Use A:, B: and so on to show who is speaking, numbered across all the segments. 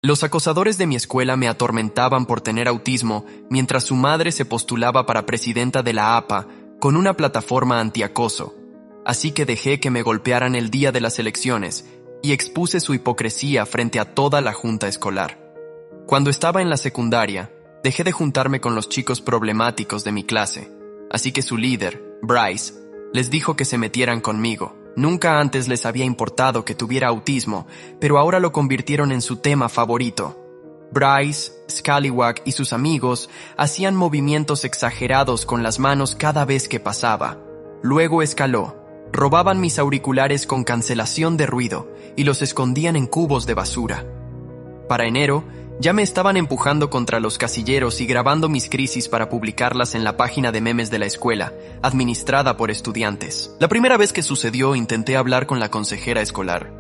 A: Los acosadores de mi escuela me atormentaban por tener autismo mientras su madre se postulaba para presidenta de la APA con una plataforma antiacoso. Así que dejé que me golpearan el día de las elecciones y expuse su hipocresía frente a toda la junta escolar. Cuando estaba en la secundaria, dejé de juntarme con los chicos problemáticos de mi clase, así que su líder, Bryce, les dijo que se metieran conmigo. Nunca antes les había importado que tuviera autismo, pero ahora lo convirtieron en su tema favorito. Bryce, Scallywag y sus amigos hacían movimientos exagerados con las manos cada vez que pasaba. Luego escaló. Robaban mis auriculares con cancelación de ruido y los escondían en cubos de basura. Para enero, ya me estaban empujando contra los casilleros y grabando mis crisis para publicarlas en la página de memes de la escuela, administrada por estudiantes. La primera vez que sucedió, intenté hablar con la consejera escolar.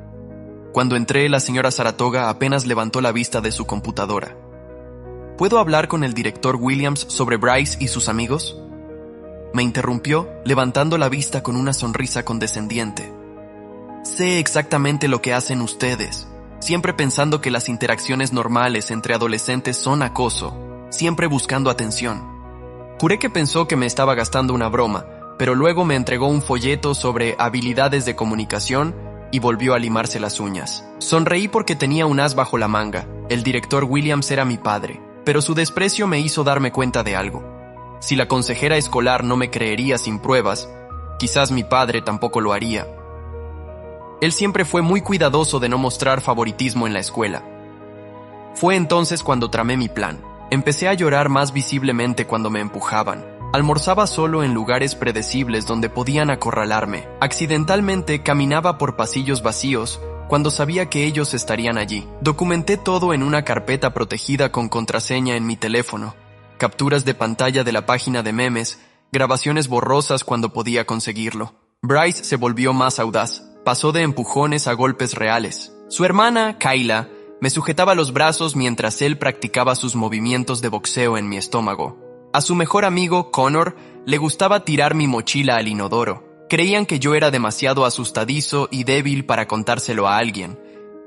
A: Cuando entré, la señora Saratoga apenas levantó la vista de su computadora. ¿Puedo hablar con el director Williams sobre Bryce y sus amigos? Me interrumpió, levantando la vista con una sonrisa condescendiente. Sé exactamente lo que hacen ustedes. Siempre pensando que las interacciones normales entre adolescentes son acoso, siempre buscando atención. Juré que pensó que me estaba gastando una broma, pero luego me entregó un folleto sobre habilidades de comunicación y volvió a limarse las uñas. Sonreí porque tenía un as bajo la manga. El director Williams era mi padre, pero su desprecio me hizo darme cuenta de algo. Si la consejera escolar no me creería sin pruebas, quizás mi padre tampoco lo haría. Él siempre fue muy cuidadoso de no mostrar favoritismo en la escuela. Fue entonces cuando tramé mi plan. Empecé a llorar más visiblemente cuando me empujaban. Almorzaba solo en lugares predecibles donde podían acorralarme. Accidentalmente caminaba por pasillos vacíos cuando sabía que ellos estarían allí. Documenté todo en una carpeta protegida con contraseña en mi teléfono. Capturas de pantalla de la página de memes, grabaciones borrosas cuando podía conseguirlo. Bryce se volvió más audaz. Pasó de empujones a golpes reales. Su hermana, Kyla, me sujetaba los brazos mientras él practicaba sus movimientos de boxeo en mi estómago. A su mejor amigo, Connor, le gustaba tirar mi mochila al inodoro. Creían que yo era demasiado asustadizo y débil para contárselo a alguien.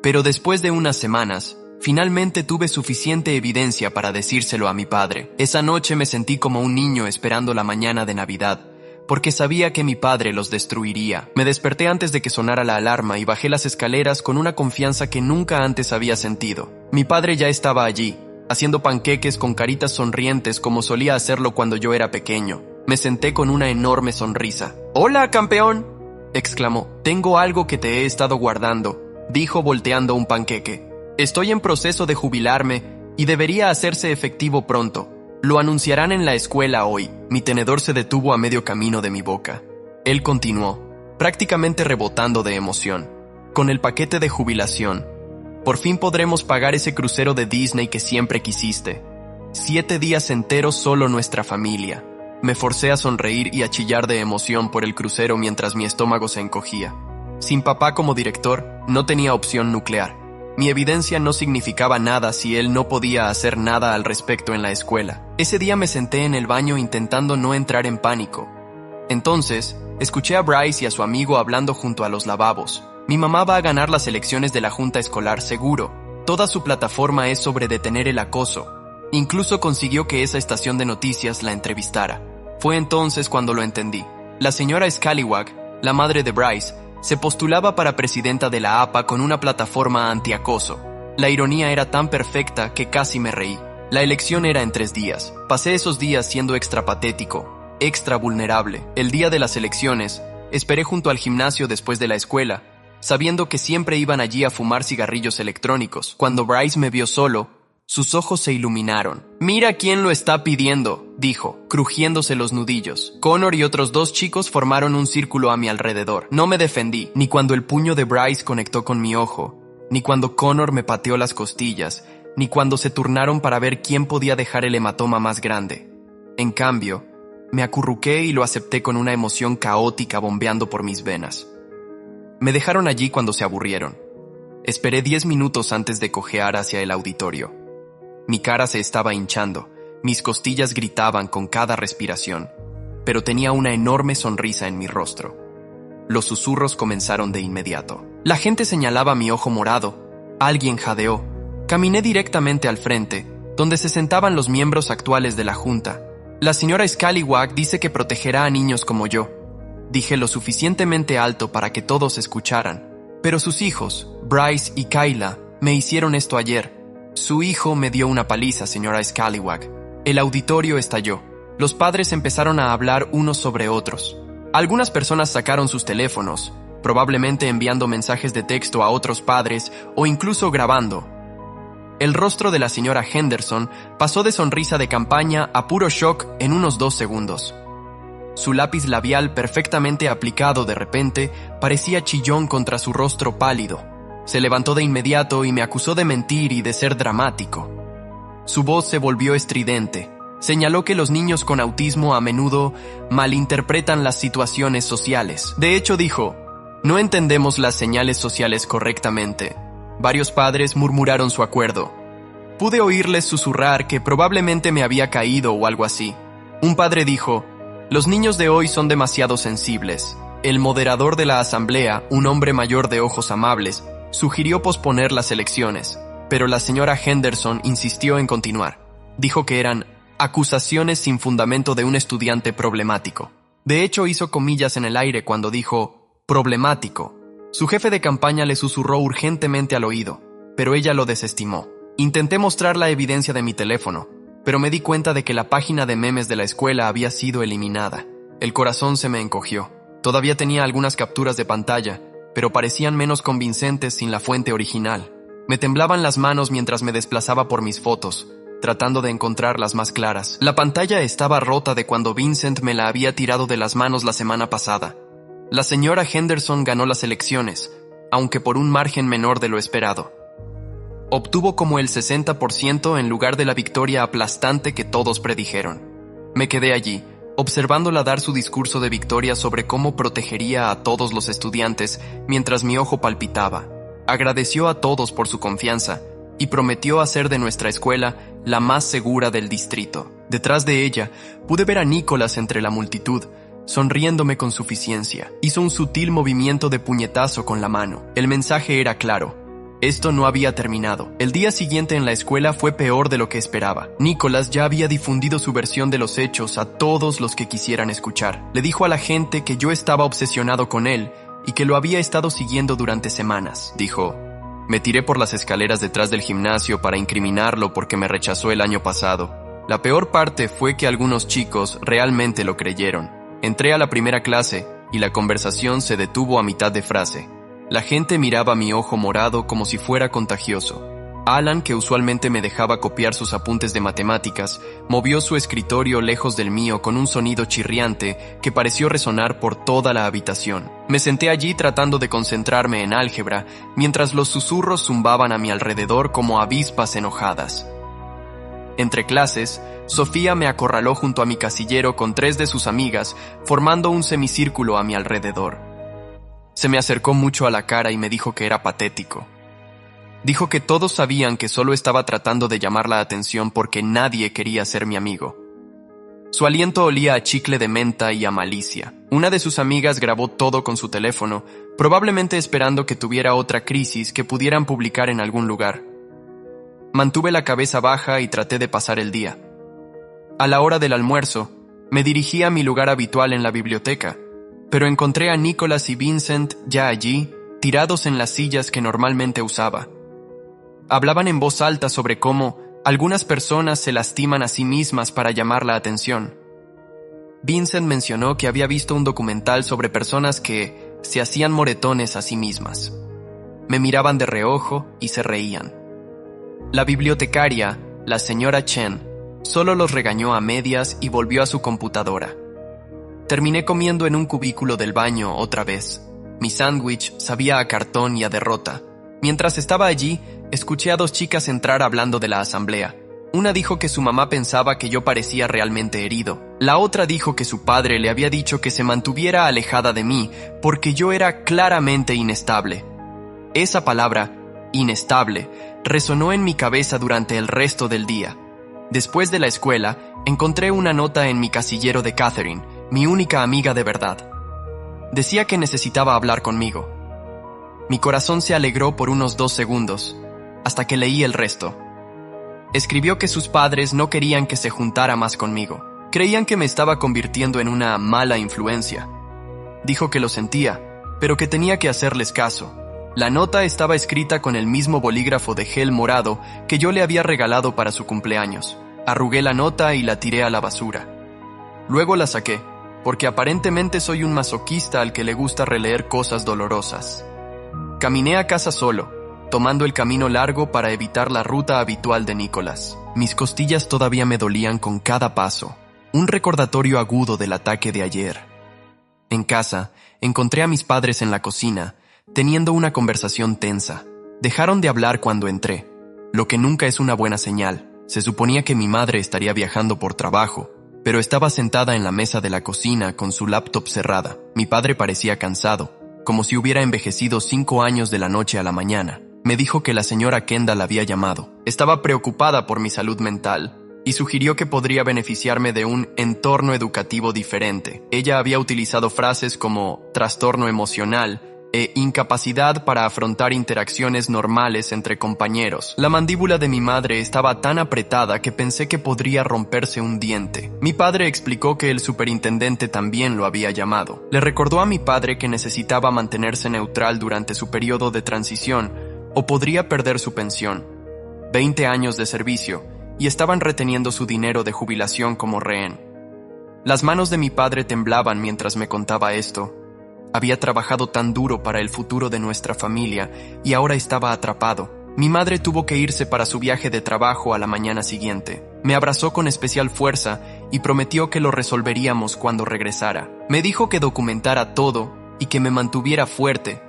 A: Pero después de unas semanas, finalmente tuve suficiente evidencia para decírselo a mi padre. Esa noche me sentí como un niño esperando la mañana de Navidad, porque sabía que mi padre los destruiría. Me desperté antes de que sonara la alarma y bajé las escaleras con una confianza que nunca antes había sentido. Mi padre ya estaba allí, haciendo panqueques con caritas sonrientes como solía hacerlo cuando yo era pequeño. Me senté con una enorme sonrisa. «¡Hola, campeón!», exclamó. «Tengo algo que te he estado guardando», dijo volteando un panqueque. «Estoy en proceso de jubilarme y debería hacerse efectivo pronto. Lo anunciarán en la escuela hoy». Mi tenedor se detuvo a medio camino de mi boca. Él continuó, prácticamente rebotando de emoción. «Con el paquete de jubilación, por fin podremos pagar ese crucero de Disney que siempre quisiste. 7 días enteros solo nuestra familia». Me forcé a sonreír y a chillar de emoción por el crucero mientras mi estómago se encogía. Sin papá como director, no tenía opción nuclear. Mi evidencia no significaba nada si él no podía hacer nada al respecto en la escuela. Ese día me senté en el baño intentando no entrar en pánico. Entonces, escuché a Bryce y a su amigo hablando junto a los lavabos. «Mi mamá va a ganar las elecciones de la junta escolar, seguro. Toda su plataforma es sobre detener el acoso. Incluso consiguió que esa estación de noticias la entrevistara». Fue entonces cuando lo entendí. La señora Scallywag, la madre de Bryce, se postulaba para presidenta de la APA con una plataforma antiacoso. La ironía era tan perfecta que casi me reí. La elección era en 3 días. Pasé esos días siendo extra patético, extra vulnerable. El día de las elecciones, esperé junto al gimnasio después de la escuela, sabiendo que siempre iban allí a fumar cigarrillos electrónicos. Cuando Bryce me vio solo, sus ojos se iluminaron. «Mira quién lo está pidiendo», dijo, crujiéndose los nudillos. Connor y otros 2 chicos formaron un círculo a mi alrededor. No me defendí, ni cuando el puño de Bryce conectó con mi ojo, ni cuando Connor me pateó las costillas, ni cuando se turnaron para ver quién podía dejar el hematoma más grande. En cambio, me acurruqué y lo acepté con una emoción caótica bombeando por mis venas. Me dejaron allí cuando se aburrieron. Esperé 10 minutos antes de cojear hacia el auditorio. Mi cara se estaba hinchando, mis costillas gritaban con cada respiración, pero tenía una enorme sonrisa en mi rostro. Los susurros comenzaron de inmediato. La gente señalaba mi ojo morado. Alguien jadeó. Caminé directamente al frente, donde se sentaban los miembros actuales de la junta. La señora Scallywag dice que protegerá a niños como yo. Dije lo suficientemente alto para que todos escucharan. Pero sus hijos, Bryce y Kyla, me hicieron esto ayer. Su hijo me dio una paliza, señora Scallywag. El auditorio estalló. Los padres empezaron a hablar unos sobre otros. Algunas personas sacaron sus teléfonos, probablemente enviando mensajes de texto a otros padres o incluso grabando. El rostro de la señora Henderson pasó de sonrisa de campaña a puro shock en unos 2 segundos. Su lápiz labial perfectamente aplicado de repente parecía chillón contra su rostro pálido. Se levantó de inmediato y me acusó de mentir y de ser dramático. Su voz se volvió estridente. Señaló que los niños con autismo a menudo malinterpretan las situaciones sociales. De hecho, dijo, no entendemos las señales sociales correctamente. Varios padres murmuraron su acuerdo. Pude oírles susurrar que probablemente me había caído o algo así. Un padre dijo, los niños de hoy son demasiado sensibles. El moderador de la asamblea, un hombre mayor de ojos amables, sugirió posponer las elecciones, pero la señora Henderson insistió en continuar. Dijo que eran acusaciones sin fundamento de un estudiante problemático. De hecho, hizo comillas en el aire cuando dijo problemático. Su jefe de campaña le susurró urgentemente al oído, pero ella lo desestimó. Intenté mostrar la evidencia de mi teléfono, pero me di cuenta de que la página de memes de la escuela había sido eliminada. El corazón se me encogió. Todavía tenía algunas capturas de pantalla, pero parecían menos convincentes sin la fuente original. Me temblaban las manos mientras me desplazaba por mis fotos, tratando de encontrar las más claras. La pantalla estaba rota de cuando Vincent me la había tirado de las manos la semana pasada. La señora Henderson ganó las elecciones, aunque por un margen menor de lo esperado. Obtuvo como el 60% en lugar de la victoria aplastante que todos predijeron. Me quedé allí, observándola dar su discurso de victoria sobre cómo protegería a todos los estudiantes mientras mi ojo palpitaba. Agradeció a todos por su confianza y prometió hacer de nuestra escuela la más segura del distrito. Detrás de ella, pude ver a Nicholas entre la multitud, sonriéndome con suficiencia. Hizo un sutil movimiento de puñetazo con la mano. El mensaje era claro. Esto no había terminado. El día siguiente en la escuela fue peor de lo que esperaba. Nicholas ya había difundido su versión de los hechos a todos los que quisieran escuchar. Le dijo a la gente que yo estaba obsesionado con él y que lo había estado siguiendo durante semanas. Dijo, me tiré por las escaleras detrás del gimnasio para incriminarlo porque me rechazó el año pasado. La peor parte fue que algunos chicos realmente lo creyeron. Entré a la primera clase y la conversación se detuvo a mitad de frase. La gente miraba mi ojo morado como si fuera contagioso. Alan, que usualmente me dejaba copiar sus apuntes de matemáticas, movió su escritorio lejos del mío con un sonido chirriante que pareció resonar por toda la habitación. Me senté allí tratando de concentrarme en álgebra, mientras los susurros zumbaban a mi alrededor como avispas enojadas. Entre clases, Sofía me acorraló junto a mi casillero con 3 de sus amigas, formando un semicírculo a mi alrededor. Se me acercó mucho a la cara y me dijo que era patético. Dijo que todos sabían que solo estaba tratando de llamar la atención porque nadie quería ser mi amigo. Su aliento olía a chicle de menta y a malicia. Una de sus amigas grabó todo con su teléfono, probablemente esperando que tuviera otra crisis que pudieran publicar en algún lugar. Mantuve la cabeza baja y traté de pasar el día. A la hora del almuerzo, me dirigí a mi lugar habitual en la biblioteca, pero encontré a Nicholas y Vincent ya allí, tirados en las sillas que normalmente usaba. Hablaban en voz alta sobre cómo algunas personas se lastiman a sí mismas para llamar la atención. Vincent mencionó que había visto un documental sobre personas que se hacían moretones a sí mismas. Me miraban de reojo y se reían. La bibliotecaria, la señora Chen, solo los regañó a medias y volvió a su computadora. Terminé comiendo en un cubículo del baño otra vez. Mi sándwich sabía a cartón y a derrota. Mientras estaba allí, escuché a 2 chicas entrar hablando de la asamblea. Una dijo que su mamá pensaba que yo parecía realmente herido. La otra dijo que su padre le había dicho que se mantuviera alejada de mí porque yo era claramente inestable. Esa palabra, inestable, resonó en mi cabeza durante el resto del día. Después de la escuela, encontré una nota en mi casillero de Catherine, mi única amiga de verdad. Decía que necesitaba hablar conmigo. Mi corazón se alegró por unos 2 segundos, hasta que leí el resto. Escribió que sus padres no querían que se juntara más conmigo. Creían que me estaba convirtiendo en una mala influencia. Dijo que lo sentía, pero que tenía que hacerles caso. La nota estaba escrita con el mismo bolígrafo de gel morado que yo le había regalado para su cumpleaños. Arrugué la nota y la tiré a la basura. Luego la saqué, porque aparentemente soy un masoquista al que le gusta releer cosas dolorosas. Caminé a casa solo, tomando el camino largo para evitar la ruta habitual de Nicholas. Mis costillas todavía me dolían con cada paso, un recordatorio agudo del ataque de ayer. En casa, encontré a mis padres en la cocina, teniendo una conversación tensa. Dejaron de hablar cuando entré, lo que nunca es una buena señal. Se suponía que mi madre estaría viajando por trabajo, pero estaba sentada en la mesa de la cocina con su laptop cerrada. Mi padre parecía cansado, como si hubiera envejecido 5 años de la noche a la mañana. Me dijo que la señora Kendall había llamado. Estaba preocupada por mi salud mental y sugirió que podría beneficiarme de un entorno educativo diferente. Ella había utilizado frases como trastorno emocional e incapacidad para afrontar interacciones normales entre compañeros. La mandíbula de mi madre estaba tan apretada que pensé que podría romperse un diente. Mi padre explicó que el superintendente también lo había llamado. Le recordó a mi padre que necesitaba mantenerse neutral durante su periodo de transición o podría perder su pensión. 20 años de servicio, y estaban reteniendo su dinero de jubilación como rehén. Las manos de mi padre temblaban mientras me contaba esto. Había trabajado tan duro para el futuro de nuestra familia y ahora estaba atrapado. Mi madre tuvo que irse para su viaje de trabajo a la mañana siguiente. Me abrazó con especial fuerza y prometió que lo resolveríamos cuando regresara. Me dijo que documentara todo y que me mantuviera fuerte,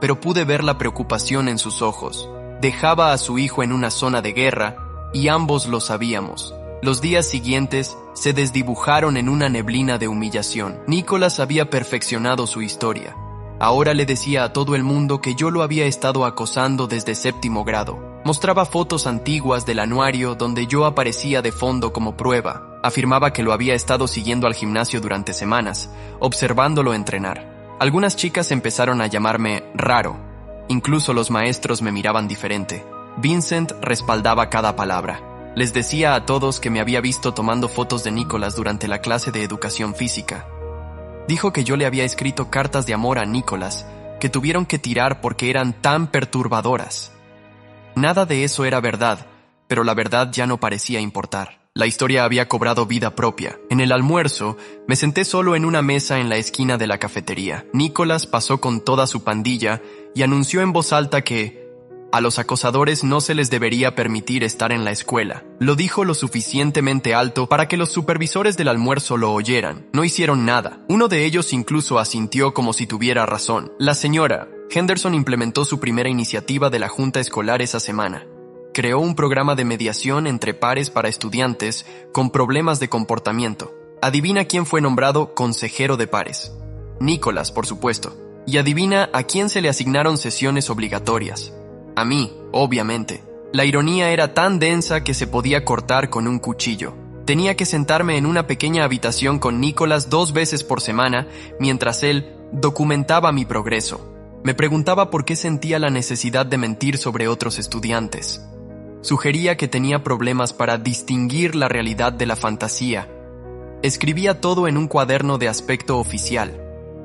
A: pero pude ver la preocupación en sus ojos. Dejaba a su hijo en una zona de guerra y ambos lo sabíamos. Los días siguientes se desdibujaron en una neblina de humillación. Nicholas había perfeccionado su historia. Ahora le decía a todo el mundo que yo lo había estado acosando desde 7º grado. Mostraba fotos antiguas del anuario donde yo aparecía de fondo como prueba. Afirmaba que lo había estado siguiendo al gimnasio durante semanas, observándolo entrenar. Algunas chicas empezaron a llamarme raro. Incluso los maestros me miraban diferente. Vincent respaldaba cada palabra. Les decía a todos que me había visto tomando fotos de Nicholas durante la clase de educación física. Dijo que yo le había escrito cartas de amor a Nicholas, que tuvieron que tirar porque eran tan perturbadoras. Nada de eso era verdad, pero la verdad ya no parecía importar. La historia había cobrado vida propia. En el almuerzo, me senté solo en una mesa en la esquina de la cafetería. Nicholas pasó con toda su pandilla y anunció en voz alta que a los acosadores no se les debería permitir estar en la escuela. Lo dijo lo suficientemente alto para que los supervisores del almuerzo lo oyeran. No hicieron nada. Uno de ellos incluso asintió como si tuviera razón. La señora Henderson implementó su primera iniciativa de la junta escolar esa semana. Creó un programa de mediación entre pares para estudiantes con problemas de comportamiento. Adivina quién fue nombrado consejero de pares. Nicholas, por supuesto. Y adivina a quién se le asignaron sesiones obligatorias. A mí, obviamente. La ironía era tan densa que se podía cortar con un cuchillo. Tenía que sentarme en una pequeña habitación con Nicholas 2 veces por semana mientras él documentaba mi progreso. Me preguntaba por qué sentía la necesidad de mentir sobre otros estudiantes. Sugería que tenía problemas para distinguir la realidad de la fantasía. Escribía todo en un cuaderno de aspecto oficial.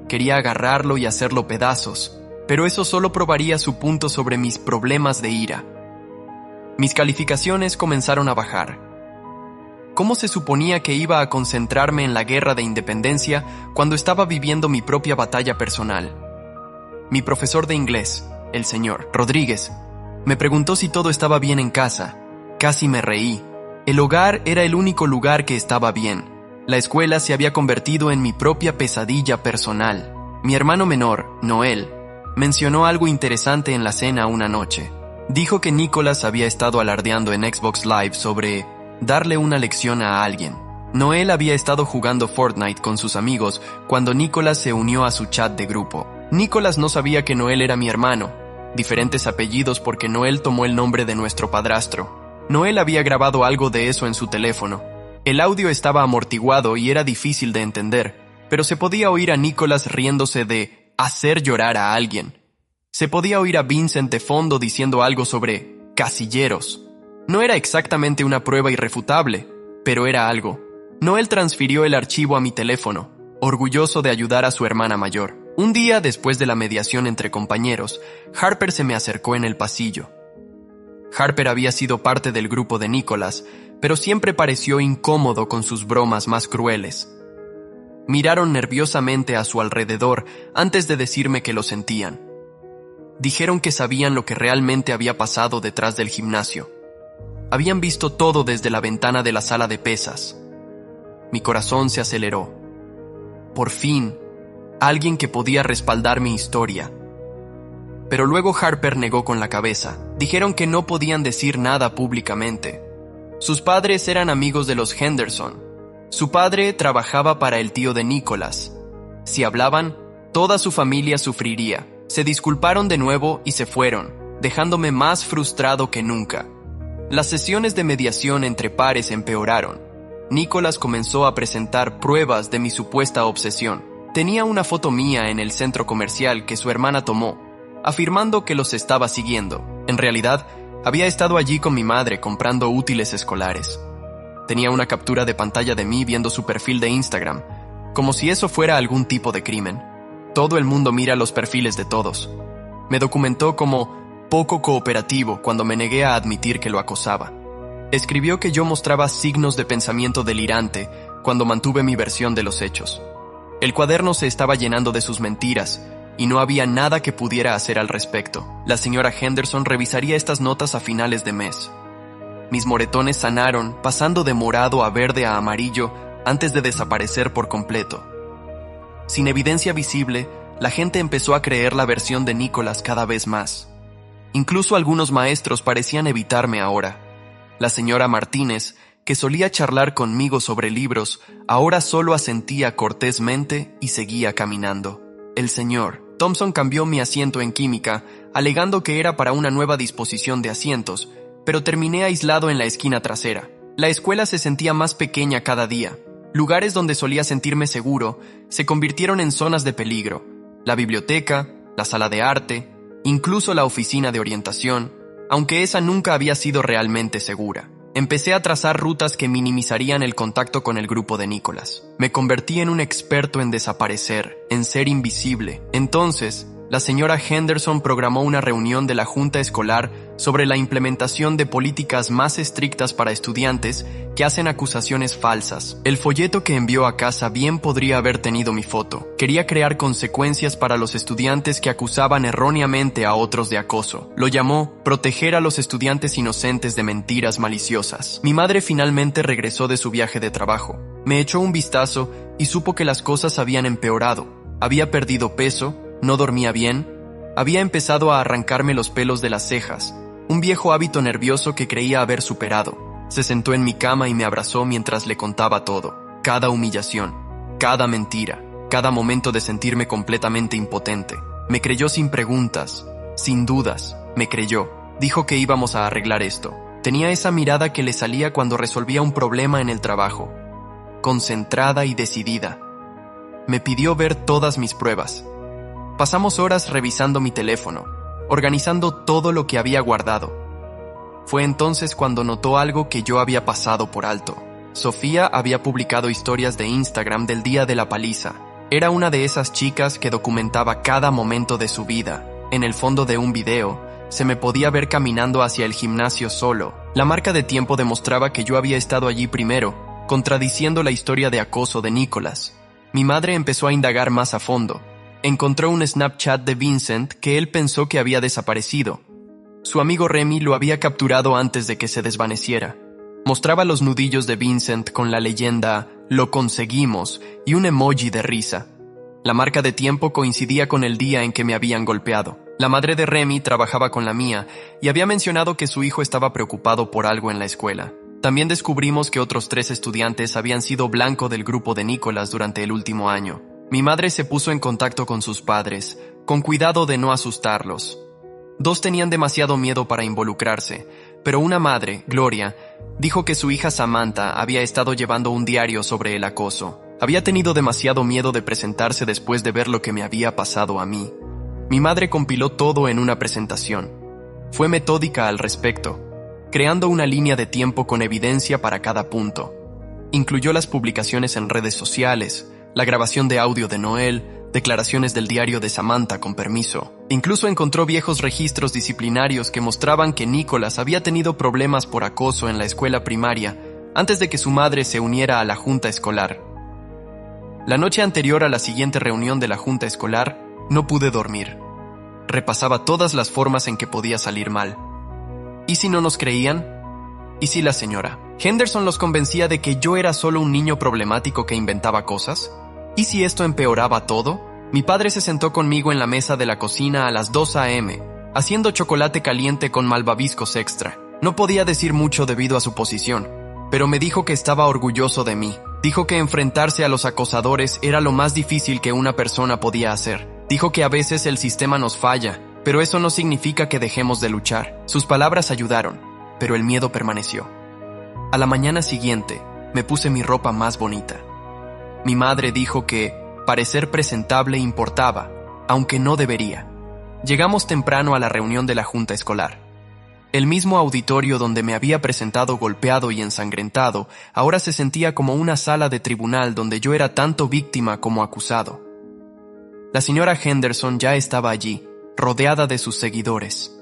A: Quería agarrarlo y hacerlo pedazos, pero eso solo probaría su punto sobre mis problemas de ira. Mis calificaciones comenzaron a bajar. ¿Cómo se suponía que iba a concentrarme en la guerra de independencia cuando estaba viviendo mi propia batalla personal? Mi profesor de inglés, el señor Rodríguez, me preguntó si todo estaba bien en casa. Casi me reí. El hogar era el único lugar que estaba bien. La escuela se había convertido en mi propia pesadilla personal. Mi hermano menor, Noel, mencionó algo interesante en la cena una noche. Dijo que Nicholas había estado alardeando en Xbox Live sobre darle una lección a alguien. Noel había estado jugando Fortnite con sus amigos cuando Nicholas se unió a su chat de grupo. Nicholas no sabía que Noel era mi hermano. Diferentes apellidos porque Noel tomó el nombre de nuestro padrastro. Noel había grabado algo de eso en su teléfono. El audio estaba amortiguado y era difícil de entender, pero se podía oír a Nicholas riéndose de hacer llorar a alguien. Se podía oír a Vincent de fondo diciendo algo sobre casilleros. No era exactamente una prueba irrefutable, pero era algo. Noel transfirió el archivo a mi teléfono, orgulloso de ayudar a su hermana mayor. Un día, después de la mediación entre compañeros, Harper se me acercó en el pasillo. Harper había sido parte del grupo de Nicholas, pero siempre pareció incómodo con sus bromas más crueles. Miraron nerviosamente a su alrededor antes de decirme que lo sentían. Dijeron que sabían lo que realmente había pasado detrás del gimnasio. Habían visto todo desde la ventana de la sala de pesas. Mi corazón se aceleró. Por fin, alguien que podía respaldar mi historia. Pero luego Harper negó con la cabeza. Dijeron que no podían decir nada públicamente. Sus padres eran amigos de los Henderson. Su padre trabajaba para el tío de Nicholas. Si hablaban, toda su familia sufriría. Se disculparon de nuevo y se fueron, dejándome más frustrado que nunca. Las sesiones de mediación entre pares empeoraron. Nicholas comenzó a presentar pruebas de mi supuesta obsesión. Tenía una foto mía en el centro comercial que su hermana tomó, afirmando que los estaba siguiendo. En realidad, había estado allí con mi madre comprando útiles escolares. Tenía una captura de pantalla de mí viendo su perfil de Instagram, como si eso fuera algún tipo de crimen. Todo el mundo mira los perfiles de todos. Me documentó como poco cooperativo cuando me negué a admitir que lo acosaba. Escribió que yo mostraba signos de pensamiento delirante cuando mantuve mi versión de los hechos. El cuaderno se estaba llenando de sus mentiras y no había nada que pudiera hacer al respecto. La señora Henderson revisaría estas notas a finales de mes. Mis moretones sanaron, pasando de morado a verde a amarillo antes de desaparecer por completo. Sin evidencia visible, la gente empezó a creer la versión de Nicholas cada vez más. Incluso algunos maestros parecían evitarme ahora. La señora Martínez, que solía charlar conmigo sobre libros, ahora solo asentía cortésmente y seguía caminando. El señor Thompson cambió mi asiento en química, alegando que era para una nueva disposición de asientos, pero terminé aislado en la esquina trasera. La escuela se sentía más pequeña cada día. Lugares donde solía sentirme seguro se convirtieron en zonas de peligro. La biblioteca, la sala de arte, incluso la oficina de orientación, aunque esa nunca había sido realmente segura. Empecé a trazar rutas que minimizarían el contacto con el grupo de Nicholas. Me convertí en un experto en desaparecer, en ser invisible. Entonces, la señora Henderson programó una reunión de la junta escolar sobre la implementación de políticas más estrictas para estudiantes que hacen acusaciones falsas. El folleto que envió a casa bien podría haber tenido mi foto. Quería crear consecuencias para los estudiantes que acusaban erróneamente a otros de acoso. Lo llamó Proteger a los estudiantes inocentes de mentiras maliciosas. Mi madre finalmente regresó de su viaje de trabajo. Me echó un vistazo y supo que las cosas habían empeorado. Había perdido peso, no dormía bien, había empezado a arrancarme los pelos de las cejas, un viejo hábito nervioso que creía haber superado. Se sentó en mi cama y me abrazó mientras le contaba todo, cada humillación, cada mentira, cada momento de sentirme completamente impotente. Me creyó sin preguntas, sin dudas, me creyó. Dijo que íbamos a arreglar esto. Tenía esa mirada que le salía cuando resolvía un problema en el trabajo, concentrada y decidida. Me pidió ver todas mis pruebas. Pasamos horas revisando mi teléfono, organizando todo lo que había guardado. Fue entonces cuando notó algo que yo había pasado por alto. Sofía había publicado historias de Instagram del día de la paliza. Era una de esas chicas que documentaba cada momento de su vida. En el fondo de un video, se me podía ver caminando hacia el gimnasio solo. La marca de tiempo demostraba que yo había estado allí primero, contradiciendo la historia de acoso de Nicholas. Mi madre empezó a indagar más a fondo. Encontró un Snapchat de Vincent que él pensó que había desaparecido. Su amigo Remy lo había capturado antes de que se desvaneciera. Mostraba los nudillos de Vincent con la leyenda «Lo conseguimos» y un emoji de risa. La marca de tiempo coincidía con el día en que me habían golpeado. La madre de Remy trabajaba con la mía y había mencionado que su hijo estaba preocupado por algo en la escuela. También descubrimos que otros 3 estudiantes habían sido blanco del grupo de Nicholas durante el último año. Mi madre se puso en contacto con sus padres, con cuidado de no asustarlos. 2 tenían demasiado miedo para involucrarse, pero una madre, Gloria, dijo que su hija Samantha había estado llevando un diario sobre el acoso. Había tenido demasiado miedo de presentarse después de ver lo que me había pasado a mí. Mi madre compiló todo en una presentación. Fue metódica al respecto, creando una línea de tiempo con evidencia para cada punto. Incluyó las publicaciones en redes sociales, la grabación de audio de Noel, declaraciones del diario de Samantha con permiso. Incluso encontró viejos registros disciplinarios que mostraban que Nicholas había tenido problemas por acoso en la escuela primaria antes de que su madre se uniera a la junta escolar. La noche anterior a la siguiente reunión de la junta escolar, no pude dormir. Repasaba todas las formas en que podía salir mal. ¿Y si no nos creían? ¿Y si la señora Henderson los convencía de que yo era solo un niño problemático que inventaba cosas? ¿Y si esto empeoraba todo? Mi padre se sentó conmigo en la mesa de la cocina a las 2 a.m., haciendo chocolate caliente con malvaviscos extra. No podía decir mucho debido a su posición, pero me dijo que estaba orgulloso de mí. Dijo que enfrentarse a los acosadores era lo más difícil que una persona podía hacer. Dijo que a veces el sistema nos falla, pero eso no significa que dejemos de luchar. Sus palabras ayudaron, pero el miedo permaneció. A la mañana siguiente, me puse mi ropa más bonita. Mi madre dijo que parecer presentable importaba, aunque no debería. Llegamos temprano a la reunión de la junta escolar. El mismo auditorio donde me había presentado golpeado y ensangrentado, ahora se sentía como una sala de tribunal donde yo era tanto víctima como acusado. La señora Henderson ya estaba allí, rodeada de sus seguidores.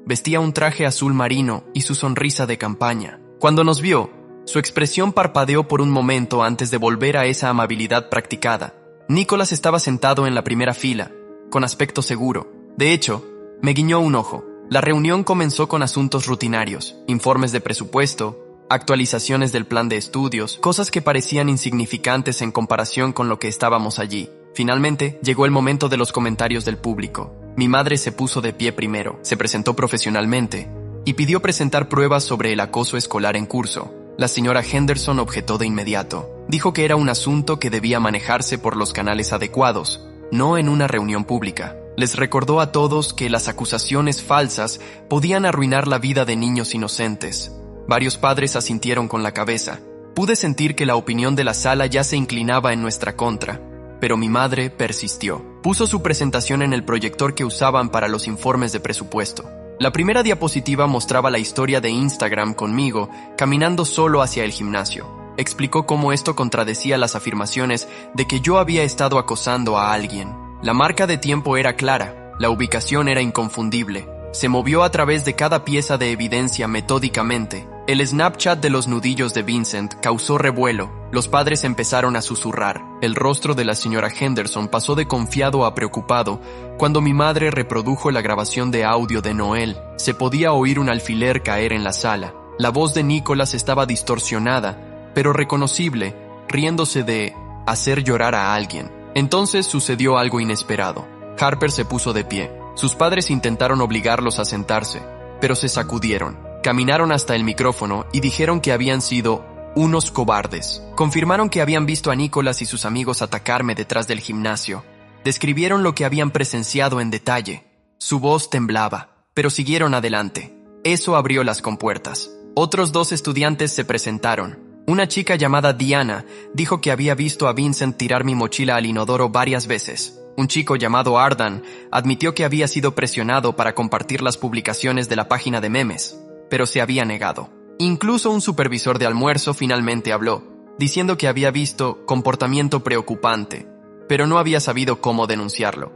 A: Vestía un traje azul marino y su sonrisa de campaña. Cuando nos vio, su expresión parpadeó por un momento antes de volver a esa amabilidad practicada. Nicholas estaba sentado en la primera fila, con aspecto seguro. De hecho, me guiñó un ojo. La reunión comenzó con asuntos rutinarios, informes de presupuesto, actualizaciones del plan de estudios, cosas que parecían insignificantes en comparación con lo que estábamos allí. Finalmente, llegó el momento de los comentarios del público. Mi madre se puso de pie primero, se presentó profesionalmente y pidió presentar pruebas sobre el acoso escolar en curso. La señora Henderson objetó de inmediato. Dijo que era un asunto que debía manejarse por los canales adecuados, no en una reunión pública. Les recordó a todos que las acusaciones falsas podían arruinar la vida de niños inocentes. Varios padres asintieron con la cabeza. Pude sentir que la opinión de la sala ya se inclinaba en nuestra contra, pero mi madre persistió. Puso su presentación en el proyector que usaban para los informes de presupuesto. La primera diapositiva mostraba la historia de Instagram conmigo, caminando solo hacia el gimnasio. Explicó cómo esto contradecía las afirmaciones de que yo había estado acosando a alguien. La marca de tiempo era clara, la ubicación era inconfundible. Se movió a través de cada pieza de evidencia metódicamente. El Snapchat de los nudillos de Vincent causó revuelo. Los padres empezaron a susurrar. El rostro de la señora Henderson pasó de confiado a preocupado cuando mi madre reprodujo la grabación de audio de Noel. Se podía oír un alfiler caer en la sala. La voz de Nicholas estaba distorsionada, pero reconocible, riéndose de hacer llorar a alguien. Entonces sucedió algo inesperado. Harper se puso de pie. Sus padres intentaron obligarlos a sentarse, pero se sacudieron. Caminaron hasta el micrófono y dijeron que habían sido unos cobardes. Confirmaron que habían visto a Nicholas y sus amigos atacarme detrás del gimnasio. Describieron lo que habían presenciado en detalle. Su voz temblaba, pero siguieron adelante. Eso abrió las compuertas. Otros 2 estudiantes se presentaron. Una chica llamada Diana dijo que había visto a Vincent tirar mi mochila al inodoro varias veces. Un chico llamado Ardan admitió que había sido presionado para compartir las publicaciones de la página de memes, pero se había negado. Incluso un supervisor de almuerzo finalmente habló, diciendo que había visto comportamiento preocupante, pero no había sabido cómo denunciarlo.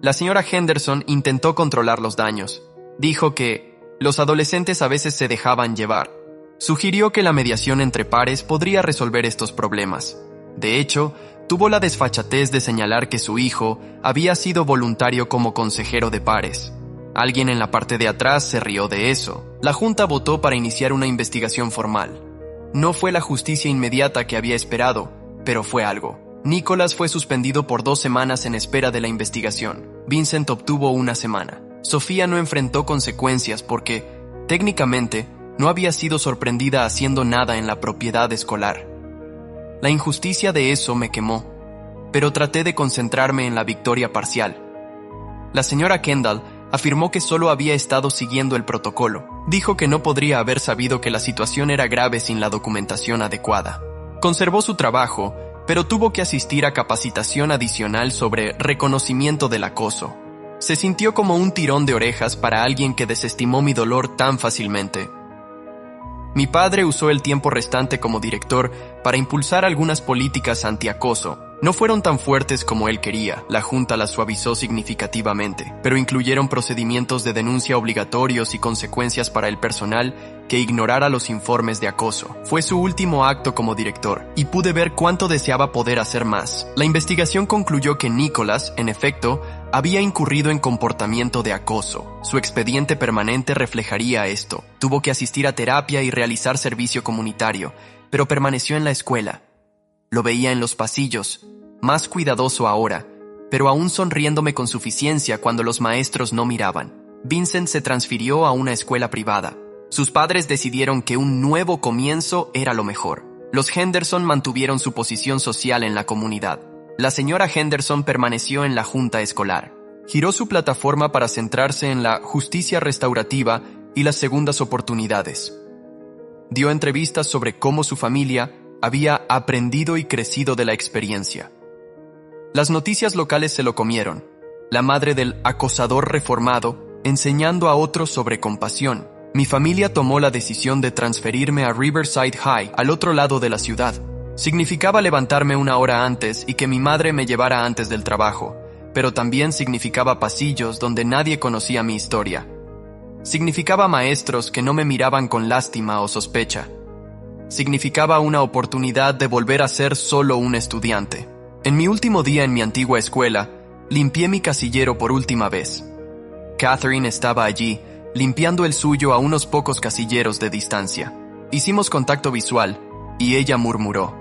A: La señora Henderson intentó controlar los daños. Dijo que los adolescentes a veces se dejaban llevar. Sugirió que la mediación entre pares podría resolver estos problemas. De hecho, tuvo la desfachatez de señalar que su hijo había sido voluntario como consejero de pares. Alguien en la parte de atrás se rió de eso. La junta votó para iniciar una investigación formal. No fue la justicia inmediata que había esperado, pero fue algo. Nicholas fue suspendido por 2 semanas en espera de la investigación. Vincent obtuvo 1 semana. Sofía no enfrentó consecuencias porque, técnicamente, no había sido sorprendida haciendo nada en la propiedad escolar. La injusticia de eso me quemó, pero traté de concentrarme en la victoria parcial. La señora Kendall afirmó que solo había estado siguiendo el protocolo. Dijo que no podría haber sabido que la situación era grave sin la documentación adecuada. Conservó su trabajo, pero tuvo que asistir a capacitación adicional sobre reconocimiento del acoso. Se sintió como un tirón de orejas para alguien que desestimó mi dolor tan fácilmente. Mi padre usó el tiempo restante como director para impulsar algunas políticas antiacoso. No fueron tan fuertes como él quería, la Junta las suavizó significativamente, pero incluyeron procedimientos de denuncia obligatorios y consecuencias para el personal que ignorara los informes de acoso. Fue su último acto como director, y pude ver cuánto deseaba poder hacer más. La investigación concluyó que Nicholas, en efecto, había incurrido en comportamiento de acoso. Su expediente permanente reflejaría esto. Tuvo que asistir a terapia y realizar servicio comunitario, pero permaneció en la escuela. Lo veía en los pasillos, más cuidadoso ahora, pero aún sonriéndome con suficiencia cuando los maestros no miraban. Vincent se transfirió a una escuela privada. Sus padres decidieron que un nuevo comienzo era lo mejor. Los Henderson mantuvieron su posición social en la comunidad. La señora Henderson permaneció en la junta escolar. Giró su plataforma para centrarse en la justicia restaurativa y las segundas oportunidades. Dio entrevistas sobre cómo su familia había aprendido y crecido de la experiencia. Las noticias locales se lo comieron. La madre del acosador reformado, enseñando a otros sobre compasión. Mi familia tomó la decisión de transferirme a Riverside High, al otro lado de la ciudad. Significaba levantarme una hora antes y que mi madre me llevara antes del trabajo, pero también significaba pasillos donde nadie conocía mi historia. Significaba maestros que no me miraban con lástima o sospecha. Significaba una oportunidad de volver a ser solo un estudiante. En mi último día en mi antigua escuela, limpié mi casillero por última vez. Catherine estaba allí, limpiando el suyo a unos pocos casilleros de distancia. Hicimos contacto visual, y ella murmuró: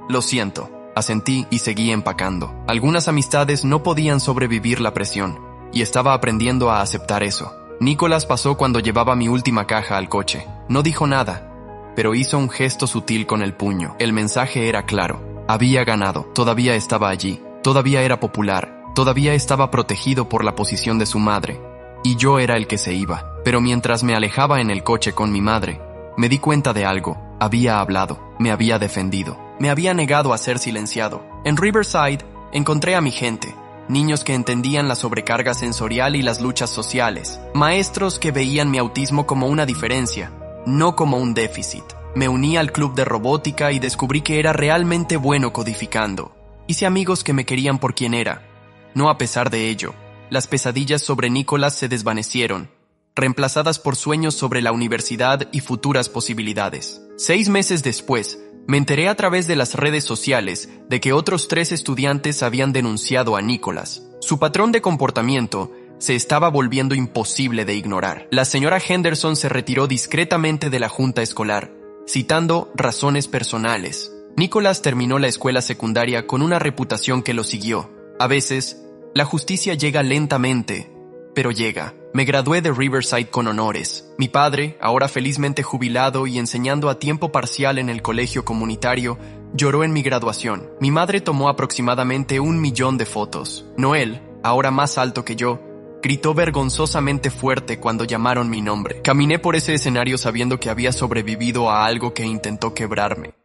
A: «Lo siento», asentí y seguí empacando. Algunas amistades no podían sobrevivir la presión, y estaba aprendiendo a aceptar eso. Nicholas pasó cuando llevaba mi última caja al coche. No dijo nada, pero hizo un gesto sutil con el puño. El mensaje era claro. Había ganado. Todavía estaba allí. Todavía era popular. Todavía estaba protegido por la posición de su madre. Y yo era el que se iba. Pero mientras me alejaba en el coche con mi madre, me di cuenta de algo. Había hablado. Me había defendido. Me había negado a ser silenciado. En Riverside encontré a mi gente. Niños que entendían la sobrecarga sensorial y las luchas sociales. Maestros que veían mi autismo como una diferencia, no como un déficit. Me uní al club de robótica y descubrí que era realmente bueno codificando. Hice amigos que me querían por quien era. No a pesar de ello, las pesadillas sobre Nicholas se desvanecieron, reemplazadas por sueños sobre la universidad y futuras posibilidades. 6 meses después, me enteré a través de las redes sociales de que otros 3 estudiantes habían denunciado a Nicholas. Su patrón de comportamiento se estaba volviendo imposible de ignorar. La señora Henderson se retiró discretamente de la junta escolar, citando razones personales. Nicholas terminó la escuela secundaria con una reputación que lo siguió. A veces, la justicia llega lentamente, pero llega. Me gradué de Riverside con honores. Mi padre, ahora felizmente jubilado y enseñando a tiempo parcial en el colegio comunitario, lloró en mi graduación. Mi madre tomó aproximadamente 1 millón de fotos. Noel, ahora más alto que yo, gritó vergonzosamente fuerte cuando llamaron mi nombre. Caminé por ese escenario sabiendo que había sobrevivido a algo que intentó quebrarme.